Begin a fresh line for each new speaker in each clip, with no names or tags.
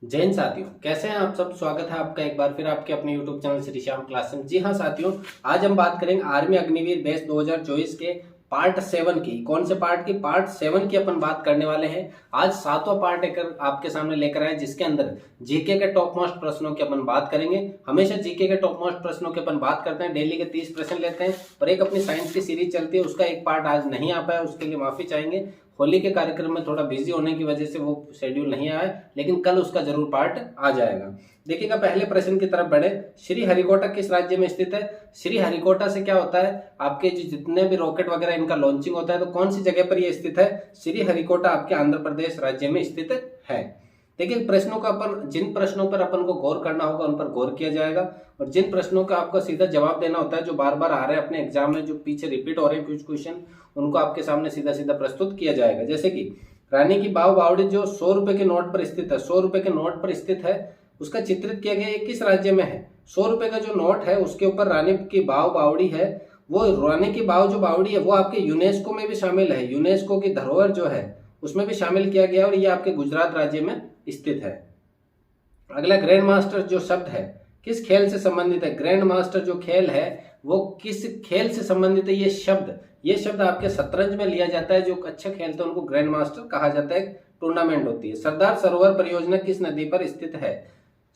जय हिंद साथियों, कैसे हैं आप सब। स्वागत है आपका एक बार फिर आपके अपने YouTube channel Shri Shyam class में। जी हाँ साथियों, आज हम बात करेंगे आर्मी अग्निवीर बैच 2024 के पार्ट 7 की। कौन से पार्ट की? पार्ट 7 की अपन बात करने वाले हैं। आज 7वां पार्ट आपके सामने लेकर आए, जिसके अंदर जीके के टॉप मोस्ट प्रश्नों की अपन बात करेंगे। हमेशा जीके के टॉप मोस्ट प्रश्नों की अपन बात करते हैं, डेली के 30 प्रश्न लेते हैं और एक अपनी साइंस की सीरीज चलती है, उसका एक पार्ट आज नहीं आ पाया, उसके लिए माफी चाहेंगे। होली के कार्यक्रम में थोड़ा बिजी होने की वजह से वो शेड्यूल नहीं आया, लेकिन कल उसका जरूर पार्ट आ जाएगा। देखिएगा, पहले प्रश्न की तरफ बढ़े। श्री हरिकोटा किस राज्य में स्थित है? श्री हरिकोटा से क्या होता है, आपके जो जितने भी रॉकेट वगैरह इनका लॉन्चिंग होता है, तो कौन सी जगह पर यह स्थित है? श्री हरिकोटा आपके आंध्र प्रदेश राज्य में स्थित है। देखिए, प्रश्नों का जिन प्रश्नों पर अपन को गौर करना होगा उन पर गौर किया जाएगा, और जिन प्रश्नों का आपको सीधा जवाब देना होता है, जो बार बार आ रहे हैं अपने एग्जाम में, जो पीछे रिपीट हो रहे हैं कुछ क्वेश्चन, उनको आपके सामने सीधा सीधा प्रस्तुत किया जाएगा। जैसे कि रानी की बाव बावड़ी जो 100 रुपए के नोट पर स्थित है, 100 रुपए के नोट पर स्थित है, उसका चित्रित किया गया, किस राज्य में है? 100 रुपए का जो नोट है उसके ऊपर रानी की बाव बावड़ी है। वो रानी की बाव जो बावड़ी है वो आपके यूनेस्को में भी शामिल है, यूनेस्को की धरोहर जो है उसमें भी शामिल किया गया, और ये आपके गुजरात राज्य में स्थित है। अगला, ग्रैंड मास्टर जो शब्द है किस खेल से संबंधित है? ग्रैंड मास्टर जो खेल है वो किस खेल से संबंधित है? ये शब्द आपके शतरंज में लिया जाता है। जो अच्छा खेलते हैं उनको ग्रैंड मास्टर कहा जाता है, टूर्नामेंट होती है। सरदार सरोवर परियोजना किस नदी पर स्थित है?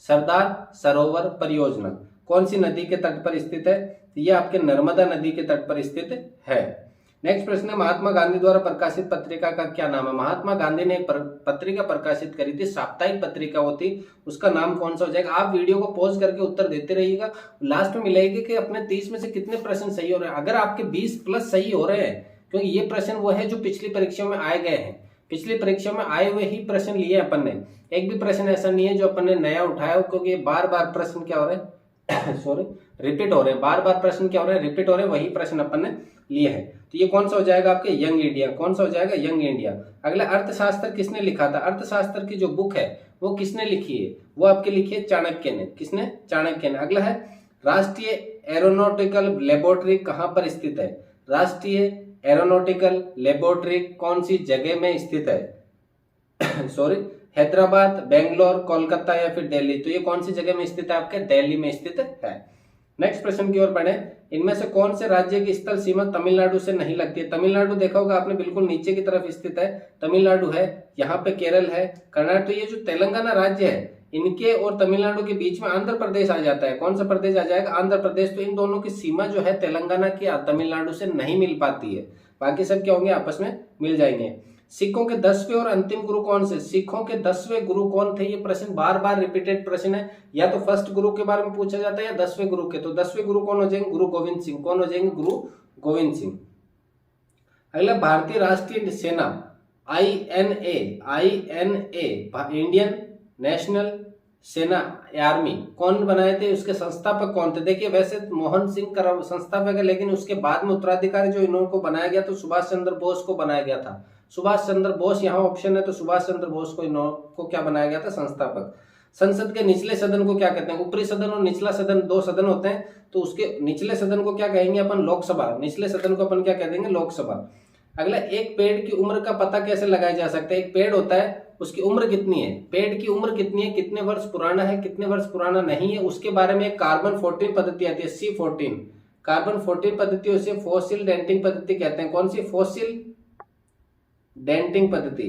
सरदार सरोवर परियोजना कौन सी नदी के तट पर स्थित है? यह आपके नर्मदा नदी के तट पर स्थित है। नेक्स्ट प्रश्न है, महात्मा गांधी द्वारा प्रकाशित पत्रिका का क्या नाम है? महात्मा गांधी ने एक पत्रिका प्रकाशित करी थी, साप्ताहिक पत्रिका होती, उसका नाम कौन सा हो जाएगा? आप वीडियो को पॉज करके उत्तर देते रहिएगा, लास्ट में मिलेगी कि अपने 30 में से कितने प्रश्न सही हो रहे हैं। अगर आपके 20 प्लस सही हो रहे हैं, क्योंकि ये प्रश्न वो है जो पिछली परीक्षा में आए गए हैं, पिछली परीक्षा में आए हुए ही प्रश्न लिए अपन ने, एक भी प्रश्न ऐसा नहीं है जो अपन ने नया उठाया हो, क्योंकि बार बार प्रश्न क्या हो रहे हैं सॉरी रिपीट हो रहे हैं, बार बार प्रश्न क्या हो रहे हैं, रिपीट हो रहे हैं, वही प्रश्न अपन ने लिए हैं। तो ये कौन सा हो जाएगा आपके? Young India. कौन सा हो जाएगा? Young India. अगला, अर्थशास्त्र किसने लिखा था? अर्थशास्त्र की जो बुक है वो किसने लिखी है? वो आपके लिखी है चाणक्य ने। किसने? चाणक्य ने। अगला है, राष्ट्रीय एरोनॉटिकल लेबोरेटरी कहां पर स्थित है? राष्ट्रीय एरोनॉटिकल लेबोरेटरी कौन सी जगह में स्थित है? सॉरी, हैदराबाद, बेंगलोर, कोलकाता या फिर दिल्ली? तो ये कौन सी जगह में स्थित है? आपके दिल्ली में स्थित है। नेक्स्ट प्रश्न की ओर बढ़े। इनमें से कौन से राज्य की स्थल सीमा तमिलनाडु से नहीं लगती है? तमिलनाडु देखा होगा आपने, बिल्कुल नीचे की तरफ स्थित है, तमिलनाडु है, यहाँ पे केरल है, कर्नाटक। तो ये जो तेलंगाना राज्य है, इनके और तमिलनाडु के बीच में आंध्र प्रदेश आ जाता है। कौन सा प्रदेश आ जाएगा? आंध्र प्रदेश। तो इन दोनों की सीमा जो है तेलंगाना की तमिलनाडु से नहीं मिल पाती है, बाकी सब क्या होंगे? आपस में मिल जाएंगे। सिखों के 10वें और अंतिम गुरु कौन से? सिखों के 10वें गुरु कौन थे? ये प्रश्न बार बार रिपीटेड प्रश्न है, या तो फर्स्ट गुरु के बारे में पूछा जाता है या 10वें गुरु के। तो 10वें गुरु कौन हो जाएंगे? गुरु गोविंद सिंह। कौन हो जाएंगे? गुरु गोविंद सिंह। अगला, भारतीय राष्ट्रीय सेना INA इंडियन नेशनल सेना आर्मी कौन बनाए थे? उसके संस्थापक कौन थे? देखिए, वैसे मोहन सिंह का संस्थापक है, लेकिन उसके बाद में उत्तराधिकारी जो इनको बनाया गया तो सुभाष चंद्र बोस को बनाया गया था। सुभाष चंद्र बोस यहाँ ऑप्शन है, तो सुभाष चंद्र बोस को क्या बनाया गया था? संस्थापक। संसद के निचले सदन को क्या कहते हैं? ऊपरी सदन और निचला सदन, दो सदन होते हैं, तो उसके निचले सदन को क्या कहेंगे अपन? लोकसभा। निचले सदन को अपन क्या कह देंगे? लोकसभा। अगला, एक पेड़ की उम्र का पता कैसे लगाया जा सकता है? एक पेड़ होता है, उसकी उम्र कितनी है? पेड़ की उम्र कितनी है, कितने वर्ष पुराना है, कितने वर्ष पुराना नहीं है, उसके बारे में एक कार्बन 14 पद्धति आती है, C14। कार्बन 14 पद्धति, उसे फॉसिल डेंटिंग पद्धति कहते हैं। कौन सी? फॉसिल डेंटिंग पद्धति,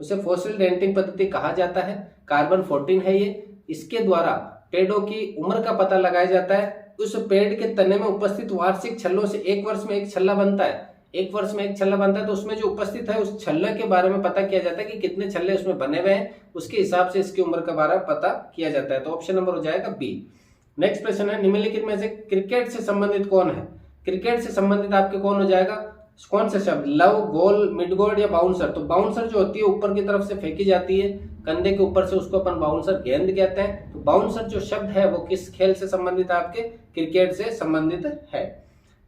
उसे फॉसिल डेंटिंग पद्धति कहा जाता है। कार्बन 14 है ये। इसके द्वारा पेड़ों की उम्र का पता लगाया जाता है। उस पेड़ के तने में उपस्थित वार्षिक छल्लों से एक वर्ष में एक छल्ला बनता है, एक वर्ष में एक छल्ला बनता है, तो उसमें जो उपस्थित है उस छल्ले के बारे में पता किया जाता है कि कितने छल्ले उसमें बने हुए हैं, उसके हिसाब से इसकी उम्र के बारे में पता किया जाता है। तो ऑप्शन नंबर हो जाएगा B। नेक्स्ट प्रश्न है, निम्नलिखित में से क्रिकेट से संबंधित कौन है? क्रिकेट से संबंधित आपके कौन हो जाएगा? कौन से शब्द? लव, गोल, मिड गोल्ड या बाउंसर? तो बाउंसर जो होती है ऊपर की तरफ से फेंकी जाती है कंधे के ऊपर से, उसको अपन बाउंसर गेंद कहते हैं। तो बाउंसर जो शब्द है वो किस खेल से संबंधित है? आपके क्रिकेट से संबंधित है।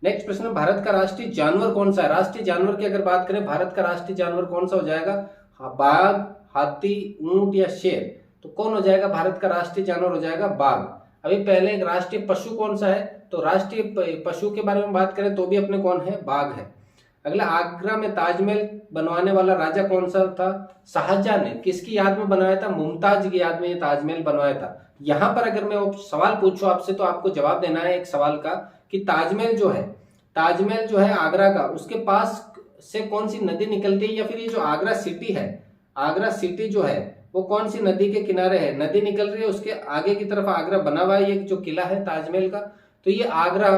नेक्स्ट प्रश्न, भारत का राष्ट्रीय जानवर कौन सा है? राष्ट्रीय जानवर की अगर बात करें, भारत का राष्ट्रीय जानवर कौन सा हो जाएगा? बाघ, हाथी, ऊंट या शेर? तो कौन हो जाएगा? भारत का राष्ट्रीय जानवर हो जाएगा बाघ। अभी पहले एक राष्ट्रीय पशु कौन सा है? तो राष्ट्रीय पशु के बारे में बात करें तो भी अपने कौन है? बाघ है। अगला, आगरा में ताजमहल बनवाने वाला राजा कौन सा था? शाहजहां ने। किसकी याद में बनवाया था? मुमताज की याद में ये ताजमहल बनवाया था। यहां पर अगर मैं सवाल पूछूं आपसे तो आपको जवाब देना है एक सवाल का कि ताजमहल जो है आगरा का, उसके पास से कौन सी नदी निकलती है, या फिर ये जो आगरा सिटी है, आगरा सिटी जो है वो कौन सी नदी के किनारे है? नदी निकल रही है, उसके आगे की तरफ आगरा बना हुआ है, ये जो किला है ताजमहल का। तो ये आगरा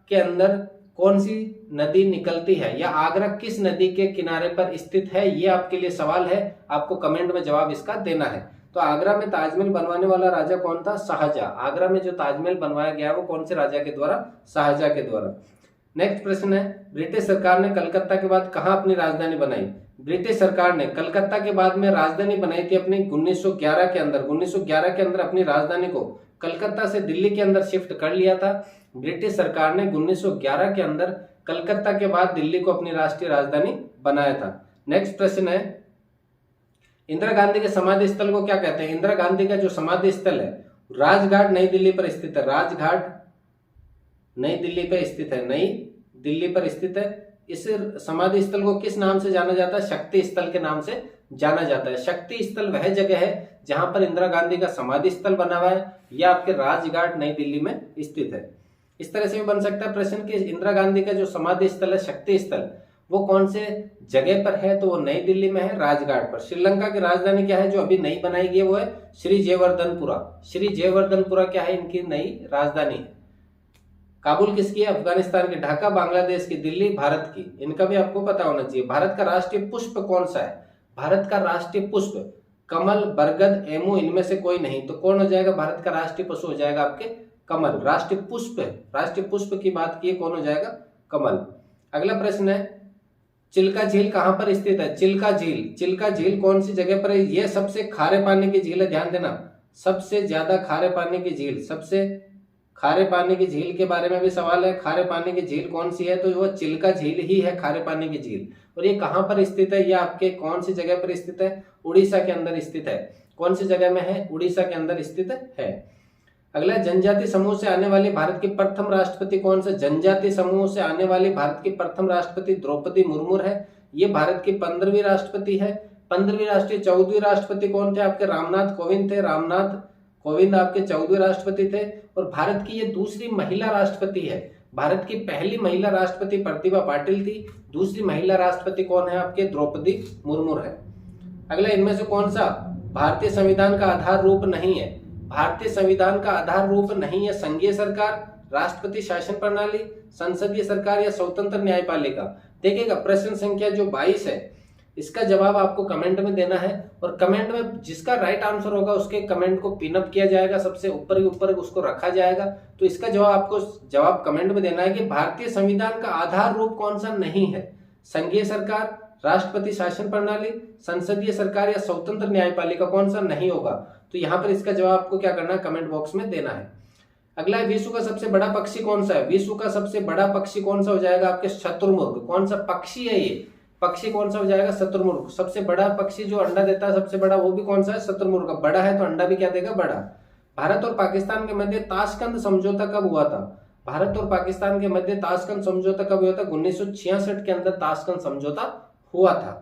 के अंदर कौन सी नदी निकलती है, या आगरा किस नदी के किनारे पर स्थित है? ये आपके लिए सवाल है, आपको कमेंट में जवाब इसका देना है। तो आगरा में ताजमहल बनवाने वाला राजा कौन था? शाहजहां। आगरा में जो ताजमहल बनवाया गया वो कौन से राजा के द्वारा? शाहजहां के द्वारा। नेक्स्ट प्रश्न है, ब्रिटिश सरकार ने कलकत्ता के बाद कहां अपनी राजधानी बनाई? ब्रिटिश सरकार ने कलकत्ता के बाद में राजधानी बनाई थी अपनी 1911 के अंदर। 1911 के अंदर अपनी राजधानी को कलकत्ता से दिल्ली के अंदर शिफ्ट कर लिया था। ब्रिटिश सरकार ने 1911 के अंदर कलकत्ता के बाद दिल्ली को अपनी राष्ट्रीय राजधानी बनाया था। नेक्स्ट प्रश्न है, इंदिरा गांधी के समाधि स्थल को क्या कहते हैं? इंदिरा गांधी का जो समाधि स्थल है राजघाट नई दिल्ली पर स्थित है। राजघाट नई दिल्ली पर स्थित है, नई दिल्ली पर स्थित है। इस समाधि स्थल को किस नाम से जाना जाता है? शक्ति स्थल के नाम से जाना जाता है। शक्ति स्थल वह जगह है जहां पर इंदिरा गांधी का समाधि स्थल बना हुआ है, यह आपके राजघाट नई दिल्ली में स्थित है। इस तरह से भी बन सकता है प्रश्न कि इंदिरा गांधी का जो समाधि स्थल है शक्ति स्थल, वो कौन से जगह पर है? तो वो नई दिल्ली में है, राजघाट पर। श्रीलंका की राजधानी क्या है जो अभी नई बनाई गई है? वो है श्री जयवर्धनपुरा। श्री जयवर्धनपुरा क्या है? इनकी नई राजधानी है। काबुल किसकी है? अफगानिस्तान की। ढाका बांग्लादेश की। दिल्ली भारत की। इनका भी आपको पता होना चाहिए। भारत का राष्ट्रीय पुष्प कौन सा है? भारत का राष्ट्रीय पुष्प कमल, बरगद, एमू, इनमें से कोई नहीं। तो कौन हो जाएगा? भारत का राष्ट्रीय पशु हो जाएगा आपके कमल। राष्ट्रीय पुष्प की बात की, कौन हो जाएगा? कमल। अगला प्रश्न है, चिल्का झील कहां पर स्थित है? चिल्का झील कौन सी जगह पर है? यह सबसे खारे पानी की झील है, ध्यान देना। सबसे ज्यादा खारे पानी की झील, सबसे खारे पानी की झील के बारे में भी सवाल है। खारे पानी की झील कौन सी है? तो वह चिल्का झील ही है, खारे पानी की झील। और ये कहां पर स्थित है? यह आपके कौन सी जगह पर स्थित है? उड़ीसा के अंदर स्थित है। कौन सी जगह में है? उड़ीसा के अंदर स्थित है। अगला, जनजाति समूह से आने वाली भारत की प्रथम राष्ट्रपति कौन सा? जनजाति समूह से आने वाली भारत की प्रथम राष्ट्रपति द्रौपदी मुर्मू है। ये भारत की 15वीं राष्ट्रपति है। 15वीं राष्ट्रीय 14वीं राष्ट्रपति कौन थे? आपके रामनाथ कोविंद थे। रामनाथ कोविंद आपके 14वें राष्ट्रपति थे। और भारत की ये दूसरी महिला राष्ट्रपति है। भारत की पहली महिला राष्ट्रपति प्रतिभा पाटिल थी। दूसरी महिला राष्ट्रपति कौन है? आपके द्रौपदी मुर्मू है। अगला, इनमें से कौन सा भारतीय संविधान का आधार रूप नहीं है? भारतीय संविधान का आधार रूप नहीं है संघीय सरकार, राष्ट्रपति शासन प्रणाली, संसदीय सरकार या स्वतंत्र न्यायपालिका। देखिएगा, प्रश्न संख्या जो 22 है इसका जवाब आपको कमेंट में देना है। और कमेंट में जिसका राइट आंसर होगा उसके कमेंट को पिन अप किया जाएगा, सबसे ऊपर ही ऊपर उसको रखा जाएगा। तो इसका जवाब आपको जवाब कमेंट में देना है कि भारतीय संविधान का आधार रूप कौन सा नहीं है? संघीय सरकार, राष्ट्रपति शासन प्रणाली, संसदीय सरकार या स्वतंत्र न्यायपालिका, कौन सा नहीं होगा? तो यहाँ पर इसका जवाब आपको क्या करना है? कमेंट बॉक्स में देना है। अगला, विश्व का सबसे बड़ा पक्षी कौन सा है? विश्व का सबसे बड़ा पक्षी कौन सा हो जाएगा? आपके शतुरमुर्ग। कौन सा पक्षी है ये? पक्षी कौन सा हो जाएगा? शतुरमुर्ग। सबसे बड़ा पक्षी जो अंडा देता है सबसे बड़ा, वो भी कौन सा है? शतुरमुर्ग। बड़ा है तो अंडा भी क्या देगा? बड़ा। भारत और पाकिस्तान के मध्य ताशकंद समझौता कब हुआ था? भारत और पाकिस्तान के मध्य ताशकंद समझौता कब हुआ था? 1966 के अंदर ताशकंद समझौता हुआ था।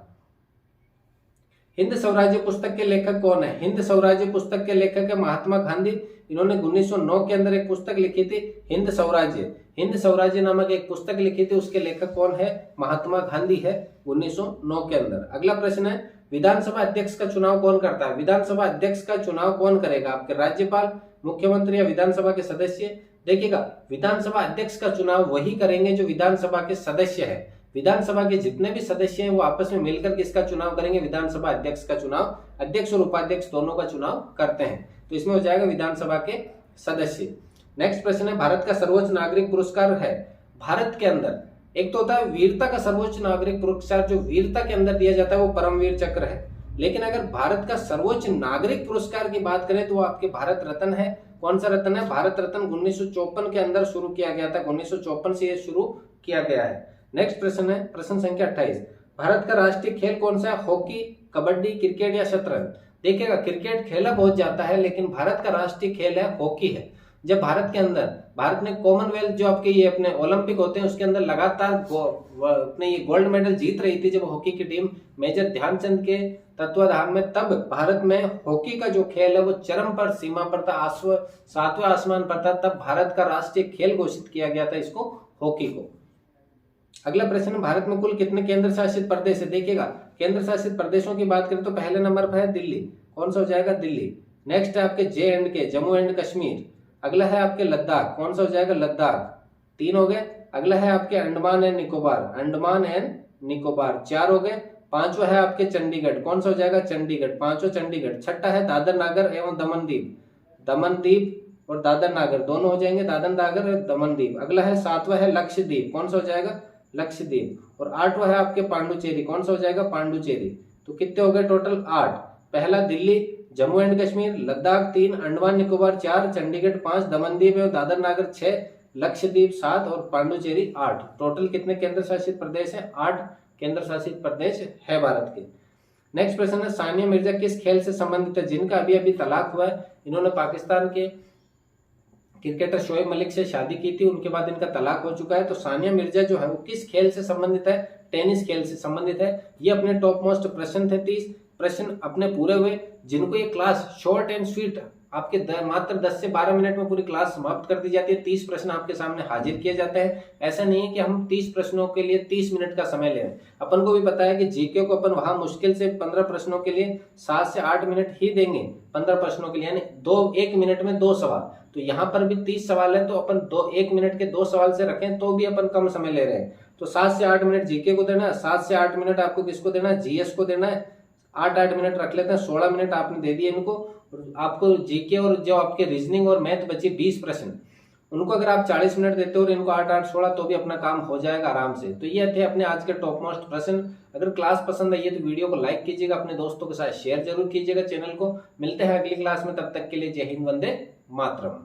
हिंद स्वराज्य पुस्तक के लेखक कौन है? हिंद स्वराज्य पुस्तक के लेखक है महात्मा गांधी। इन्होंने 1909 के अंदर एक पुस्तक लिखी थी, हिंद स्वराज्य। हिंद स्वराज्य नामक एक पुस्तक लिखी थी, उसके लेखक कौन है? महात्मा गांधी है, 1909 के अंदर। अगला प्रश्न है, विधानसभा अध्यक्ष का चुनाव कौन करता है? विधानसभा अध्यक्ष का चुनाव कौन करेगा? आपके राज्यपाल, मुख्यमंत्री या विधानसभा के सदस्य? देखिएगा, विधानसभा अध्यक्ष का चुनाव वही करेंगे जो विधानसभा के सदस्य है। विधानसभा के जितने भी सदस्य हैं वो आपस में मिलकर किसका चुनाव करेंगे? विधानसभा अध्यक्ष का चुनाव। अध्यक्ष और उपाध्यक्ष दोनों का चुनाव करते हैं, तो इसमें हो जाएगा विधानसभा के सदस्य। नेक्स्ट प्रश्न है, भारत का सर्वोच्च नागरिक पुरस्कार है। भारत के अंदर एक तो होता है वीरता का सर्वोच्च नागरिक पुरस्कार, जो वीरता के अंदर दिया जाता है वो परमवीर चक्र है। लेकिन अगर भारत का सर्वोच्च नागरिक पुरस्कार की बात करें तो वो आपके भारत रत्न है। कौन सा रत्न है? भारत रत्न 1954 के अंदर शुरू किया गया था। 1954 से ये शुरू किया गया है। नेक्स्ट प्रश्न है, प्रश्न संख्या 28, भारत का राष्ट्रीय खेल कौन सा है? हॉकी, कबड्डी, क्रिकेट या शतरंज? देखिएगा, क्रिकेट खेला बहुत जाता है लेकिन भारत का राष्ट्रीय खेल है हॉकी है। जब भारत ने कॉमनवेल्थ जो आपके ये अपने ओलंपिक होते हैं उसके अंदर लगातार अपने ये गोल्ड मेडल जीत रही थी, जब हॉकी की टीम मेजर ध्यानचंद के तत्वाधान में, तब भारत में हॉकी का जो खेल है वो चरम पर सीमा पर था, 7वें आसमान पर था। तब भारत का राष्ट्रीय खेल घोषित किया गया था इसको, हॉकी को। अगला प्रश्न, भारत में कुल कितने केंद्र शासित प्रदेश है? देखिएगा, केंद्र शासित प्रदेशों की बात करें तो पहले नंबर पर है दिल्ली। कौन सा हो जाएगा? दिल्ली। नेक्स्ट है आपके JNK, जम्मू एंड कश्मीर। अगला है आपके लद्दाख। कौन सा हो जाएगा? लद्दाख। 3 हो गए। अगला है आपके अंडमान एंड निकोबार, अंडमान एंड निकोबार। 4 हो गए। 5वां है आपके चंडीगढ़। कौन सा हो जाएगा? चंडीगढ़। 5वां चंडीगढ़। 6ठा है दादर नागर एवं दमनदीप, दमनदीप और दादर नागर दोनों हो जाएंगे, दादर नागर और दमनदीप। अगला है 7वां है लक्षद्वीप। कौन सा हो जाएगा? लक्षद्वीप। और 8वां है आपके पांडुचेरी। कौन सा हो जाएगा? पांडुचेरी। तो कितने हो गए टोटल? 8। पहला दिल्ली, जम्मू एंड कश्मीर, लद्दाख 3, अंडमान निकोबार 4, चंडीगढ़ 5, दमनदीप एवं दादर नागर 6, लक्षद्वीप 7 और पांडुचेरी 8। टोटल कितने केंद्र शासित प्रदेश है? 8 केंद्र शासित प्रदेश है भारत के। नेक्स्ट प्रश्न है, सानिया मिर्जा किस खेल से संबंधित है? जिनका अभी अभी तलाक हुआ है, इन्होंने पाकिस्तान के क्रिकेटर शोएब मलिक से शादी की थी, उनके बाद इनका तलाक हो चुका है। तो सानिया मिर्जा जो है वो किस खेल से संबंधित है? टेनिस खेल से संबंधित है। ये अपने टॉप मोस्ट प्रश्न थे, 30 प्रश्न अपने पूरे हुए। जिनको ये क्लास शॉर्ट एंड स्वीट आपके मात्र 10 से 12 मिनट में पूरी क्लास समाप्त कर दी जाती है, 30 प्रश्न आपके सामने हाजिर किए जाते हैं। ऐसा नहीं है कि हम 30 प्रश्नों के लिए 30 मिनट का समय ले रहे हैं। अपन को भी पता है कि जीके को अपन वहां मुश्किल से 15 प्रश्नों के लिए 7 से 8 मिनट ही देंगे, 15 प्रश्नों के लिए, यानी 1 मिनट में 2 सवाल। तो यहाँ पर भी 30 सवाल है, तो अपन 1 मिनट के 2 सवाल से रखें तो भी अपन कम समय ले रहे हैं। तो 7 से 8 मिनट जीके को देना है, 7 से 8 मिनट आपको किसको देना है? जीएस को देना है। 8-8 मिनट रख लेते हैं, 16 मिनट आपने दे दिए इनको। आपको जीके और जो आपके रीजनिंग और मैथ बचे 20 प्रश्न, उनको अगर आप 40 मिनट देते हो और इनको 8-8-16 तो भी अपना काम हो जाएगा आराम से। तो ये थे अपने आज के टॉप मोस्ट प्रश्न। अगर क्लास पसंद आई है तो वीडियो को लाइक कीजिएगा, अपने दोस्तों के साथ शेयर जरूर कीजिएगा चैनल को। मिलते हैं अगली क्लास में, तब तक के लिए जय हिंद, वंदे मातरम।